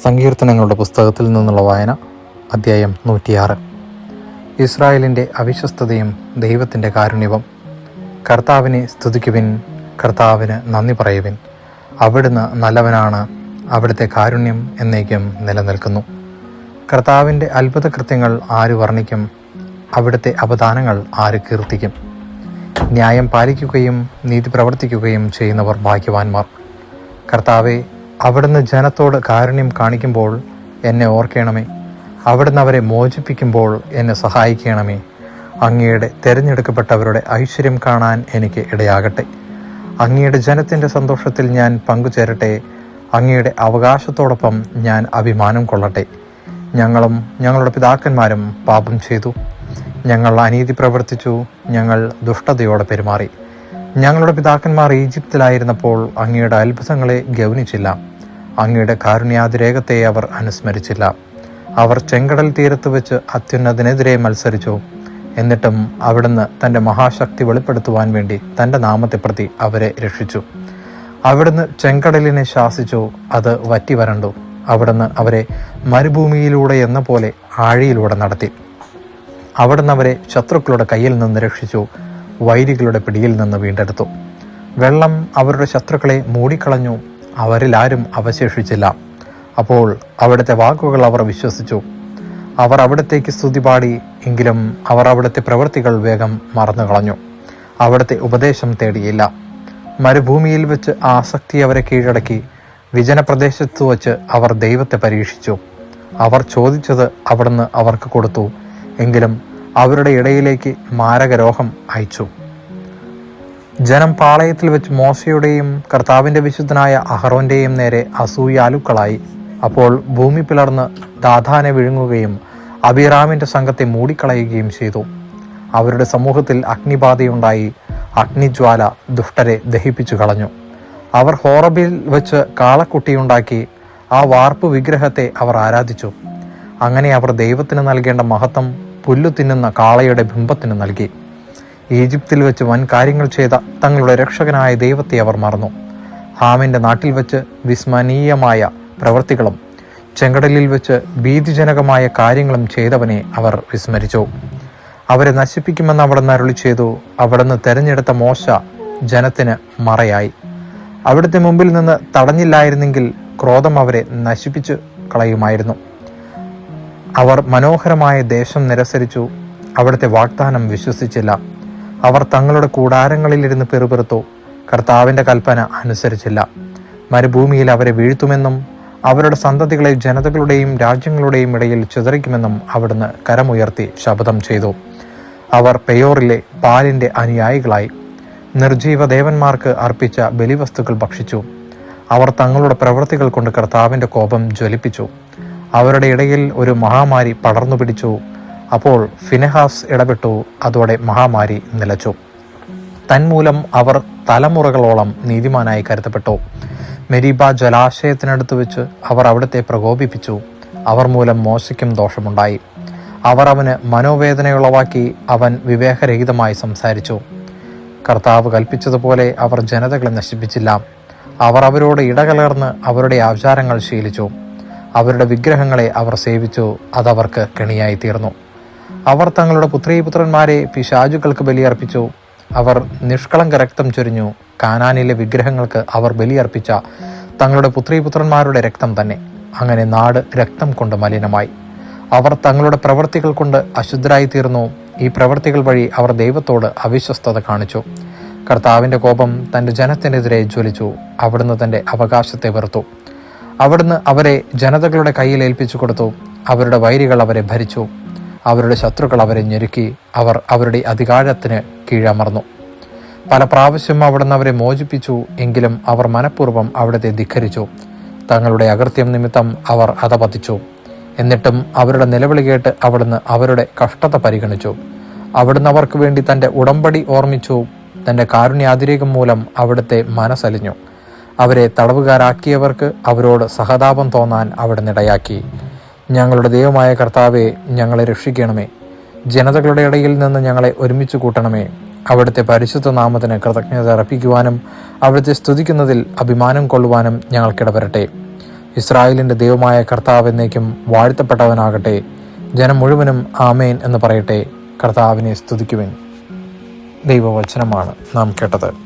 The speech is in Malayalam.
സങ്കീർത്തനങ്ങളുടെ പുസ്തകത്തിൽ നിന്നുള്ള വായന, അധ്യായം 106. ഇസ്രായേലിൻ്റെ അവിശ്വസ്തതയും ദൈവത്തിൻ്റെ കാരുണ്യവും. കർത്താവിനെ സ്തുതിക്കുവിൻ, കർത്താവിന് നന്ദി പറയുവിൻ. അവിടുന്ന് നല്ലവനാണ്, അവിടുത്തെ കാരുണ്യം എന്നേക്കും നിലനിൽക്കുന്നു. കർത്താവിൻ്റെ അത്ഭുത കൃത്യങ്ങൾ ആര് വർണ്ണിക്കും? അവിടുത്തെ അവദാനങ്ങൾ ആര് കീർത്തിക്കും? ന്യായം പാലിക്കുകയും നീതി പ്രവർത്തിക്കുകയും ചെയ്യുന്നവർ ഭാഗ്യവാന്മാർ. കർത്താവെ, അവിടുന്ന് ജനത്തോട് കാരുണ്യം കാണിക്കുമ്പോൾ എന്നെ ഓർക്കണമേ. അവിടുന്ന് അവരെ മോചിപ്പിക്കുമ്പോൾ എന്നെ സഹായിക്കണമേ. അങ്ങയുടെ തിരഞ്ഞെടുക്കപ്പെട്ടവരുടെ ഐശ്വര്യം കാണാൻ എനിക്ക് ഇടയാകട്ടെ. അങ്ങയുടെ ജനത്തിൻ്റെ സന്തോഷത്തിൽ ഞാൻ പങ്കുചേരട്ടെ. അങ്ങയുടെ അവകാശത്തോടൊപ്പം ഞാൻ അഭിമാനം കൊള്ളട്ടെ. ഞങ്ങളും ഞങ്ങളുടെ പിതാക്കന്മാരും പാപം ചെയ്തു, ഞങ്ങൾ അനീതി പ്രവർത്തിച്ചു, ഞങ്ങൾ ദുഷ്ടതയോടെ പെരുമാറി. ഞങ്ങളുടെ പിതാക്കന്മാർ ഈജിപ്തിലായിരുന്നപ്പോൾ അങ്ങയുടെ അത്ഭുതങ്ങളെ ഗൗനിച്ചില്ല, അങ്ങയുടെ കാരുണ്യാതിരേകത്തെ അവർ അനുസ്മരിച്ചില്ല. അവർ ചെങ്കടൽ തീരത്ത് വെച്ച് അത്യുന്നതനെതിരെ മത്സരിച്ചു. എന്നിട്ടും അവിടുന്ന് തൻ്റെ മഹാശക്തി വെളിപ്പെടുത്തുവാൻ വേണ്ടി തൻ്റെ നാമത്തെ പ്രതി അവരെ രക്ഷിച്ചു. അവിടുന്ന് ചെങ്കടലിനെ ശാസിച്ചു, അത് വറ്റി വരണ്ടു. അവിടുന്ന് അവരെ മരുഭൂമിയിലൂടെ എന്ന പോലെ ആഴിയിലൂടെ നടത്തി. അവിടുന്ന് അവരെ ശത്രുക്കളുടെ കയ്യിൽ നിന്ന് രക്ഷിച്ചു, വൈരികളുടെ പിടിയിൽ നിന്ന് വീണ്ടെടുത്തു. വെള്ളം അവരുടെ ശത്രുക്കളെ മൂടിക്കളഞ്ഞു, അവരിൽ ആരും അവശേഷിച്ചില്ല. അപ്പോൾ അവിടുത്തെ വാക്കുകൾ അവർ വിശ്വസിച്ചു. അവർ അവിടത്തേക്ക് സ്തുതി പാടി, എങ്കിലും അവർ അവിടുത്തെ പ്രവൃത്തികൾ വേഗം മറന്നു കളഞ്ഞു. അവിടുത്തെ ഉപദേശം തേടിയില്ല. മരുഭൂമിയിൽ വെച്ച് ആസക്തി അവരെ കീഴടക്കി. വിജനപ്രദേശത്തു വച്ച് അവർ ദൈവത്തെ പരീക്ഷിച്ചു. അവർ ചോദിച്ചത് അവിടുന്ന് അവർക്ക് കൊടുത്തു, എങ്കിലും അവരുടെ ഇടയിലേക്ക് മാരകരോഗം അയച്ചു. ജനം പാളയത്തിൽ വെച്ച് മോശയുടെയും കർത്താവിൻ്റെ വിശുദ്ധനായ അഹറോൻ്റെയും നേരെ അസൂയാലുക്കളായി. അപ്പോൾ ഭൂമി പിളർന്ന് ദാഥാനെ വിഴുങ്ങുകയും അബീറാമിൻ്റെ സംഘത്തെ മൂടിക്കളയുകയും ചെയ്തു. അവരുടെ സമൂഹത്തിൽ അഗ്നിബാധയുണ്ടായി. അഗ്നിജ്വാല ദുഷ്ടരെ ദഹിപ്പിച്ചു കളഞ്ഞു. അവർ ഹോറബിൽ വെച്ച് കാളക്കുട്ടിയുണ്ടാക്കി. ആ വാർപ്പ് വിഗ്രഹത്തെ അവർ ആരാധിച്ചു. അങ്ങനെ അവർ ദൈവത്തിന് നൽകേണ്ട മഹത്വം പുല്ലു തിന്നുന്ന കാളയുടെ ബിംബത്തിന് നൽകി. ഈജിപ്തിൽ വെച്ച് വൻ കാര്യങ്ങൾ ചെയ്ത തങ്ങളുടെ രക്ഷകനായ ദൈവത്തെ അവർ മറന്നു. ഹാമിൻ്റെ നാട്ടിൽ വെച്ച് വിസ്മരണീയമായ പ്രവൃത്തികളും ചെങ്കടലിൽ വെച്ച് ഭീതിജനകമായ കാര്യങ്ങളും ചെയ്തവനെ അവർ വിസ്മരിച്ചു. അവരെ നശിപ്പിക്കുമെന്ന് അവിടുന്ന് അരുളി ചെയ്തു. അവിടുന്ന് തെരഞ്ഞെടുത്ത മോശ ജനത്തിന് മറയായി. അവിടുത്തെ മുമ്പിൽ നിന്ന് തടഞ്ഞില്ലായിരുന്നെങ്കിൽ ക്രോധം അവരെ നശിപ്പിച്ചു കളയുമായിരുന്നു. അവർ മനോഹരമായ ദേശം നിരസരിച്ചു, അവിടുത്തെ വാഗ്ദാനം വിശ്വസിച്ചില്ല. അവർ തങ്ങളുടെ കൂടാരങ്ങളിലിരുന്ന് പിറുപിറുത്തു, കർത്താവിൻ്റെ കൽപ്പന അനുസരിച്ചില്ല. മരുഭൂമിയിൽ അവരെ വീഴ്ത്തുമെന്നും അവരുടെ സന്തതികളെ ജനതകളുടെയും രാജ്യങ്ങളുടെയും ഇടയിൽ ചിതറിക്കുമെന്നും അവിടുന്ന് കരമുയർത്തി ശപഥം ചെയ്തു. അവർ പെയോറിലെ പാലിൻ്റെ അനുയായികളായി. നിർജീവ ദേവന്മാർക്ക് അർപ്പിച്ച ബലിവസ്തുക്കൾ ഭക്ഷിച്ചു. അവർ തങ്ങളുടെ പ്രവൃത്തികൾ കൊണ്ട് കർത്താവിൻ്റെ കോപം ജ്വലിപ്പിച്ചു. അവരുടെ ഇടയിൽ ഒരു മഹാമാരി പടർന്നു പിടിച്ചു. അപ്പോൾ ഫിനെഹാസ് ഇടപെട്ടു. അതോടെ മഹാമാരി നിലച്ചു. തന്മൂലം അവർ തലമുറകളോളം നീതിമാനായി കരുതപ്പെട്ടു. മെരീബ ജലാശയത്തിനടുത്ത് വെച്ച് അവർ അവിടുത്തെ പ്രകോപിപ്പിച്ചു. അവർ മൂലം മോശയ്ക്കും ദോഷമുണ്ടായി. അവർ അവന് മനോവേദനയുളവാക്കി. അവൻ വിവേകരഹിതമായി സംസാരിച്ചു. കർത്താവ് കൽപ്പിച്ചതുപോലെ അവർ ജനതകളെ നശിപ്പിച്ചില്ല. അവർ അവരോട് ഇടകലർന്ന് അവരുടെ ആചാരങ്ങൾ ശീലിച്ചു. അവരുടെ വിഗ്രഹങ്ങളെ അവർ സേവിച്ചു. അതവർക്ക് കെണിയായി തീർന്നു. അവർ തങ്ങളുടെ പുത്രീപുത്രന്മാരെ പിശാചുക്കൾക്ക് ബലിയർപ്പിച്ചു. അവർ നിഷ്കളങ്ക രക്തം ചൊരിഞ്ഞു. കാനാനിലെ വിഗ്രഹങ്ങൾക്ക് അവർ ബലിയർപ്പിച്ച തങ്ങളുടെ പുത്രീപുത്രന്മാരുടെ രക്തം തന്നെ. അങ്ങനെ നാട് രക്തം കൊണ്ട് മലിനമായി. അവർ തങ്ങളുടെ പ്രവൃത്തികൾ കൊണ്ട് അശുദ്ധരായി തീർന്നു. ഈ പ്രവൃത്തികൾ വഴി അവർ ദൈവത്തോട് അവിശ്വസ്തത കാണിച്ചു. കർത്താവിൻ്റെ കോപം തൻ്റെ ജനത്തിനെതിരെ ജ്വലിച്ചു. അവിടുന്ന് തൻ്റെ അവകാശത്തെ വെറുത്തു. അവിടുന്ന് അവരെ ജനതകളുടെ കയ്യിൽ ഏൽപ്പിച്ചു കൊടുത്തു. അവരുടെ വൈരികൾ അവരെ ഭരിച്ചു. അവരുടെ ശത്രുക്കൾ അവരെ ഞെരുക്കി. അവർ അവരുടെ അധികാരത്തിന് കീഴമർന്നു. പല പ്രാവശ്യം അവിടുന്ന് അവരെ മോചിപ്പിച്ചു. എങ്കിലും അവർ മനഃപൂർവ്വം അവിടുത്തെ ധിക്കരിച്ചു. തങ്ങളുടെ അകൃത്യം നിമിത്തം അവർ അധപതിച്ചു. എന്നിട്ടും അവരുടെ നിലവിളി കേട്ട് അവിടുന്ന് അവരുടെ കഷ്ടത പരിഗണിച്ചു. അവിടുന്ന് അവർക്ക് വേണ്ടി തൻ്റെ ഉടമ്പടി ഓർമ്മിച്ചു. തൻ്റെ കാരുണ്യാതിരേകം മൂലം അവിടുത്തെ മനസ്സലിഞ്ഞു. അവരെ തടവുകാരാക്കിയവർക്ക് അവരോട് സഹതാപം തോന്നാൻ അവിടുന്ന് ഇടയാക്കി. ഞങ്ങളുടെ ദൈവമായ കർത്താവെ, ഞങ്ങളെ രക്ഷിക്കണമേ. ജനതകളുടെ ഇടയിൽ നിന്ന് ഞങ്ങളെ ഒരുമിച്ച് കൂട്ടണമേ. അവിടുത്തെ പരിശുദ്ധ നാമത്തിന് കൃതജ്ഞത അർപ്പിക്കുവാനും അവിടുത്തെ സ്തുതിക്കുന്നതിൽ അഭിമാനം കൊള്ളുവാനും ഞങ്ങൾക്കിടവരട്ടെ. ഇസ്രായേലിൻ്റെ ദൈവമായ കർത്താവ് എന്നേക്കും വാഴ്ത്തപ്പെട്ടവനാകട്ടെ. ജനം മുഴുവനും ആമേൻ എന്ന് പറയട്ടെ. കർത്താവിനെ സ്തുതിക്കുവിൻ. ദൈവവചനമാണ് നാം കേട്ടത്.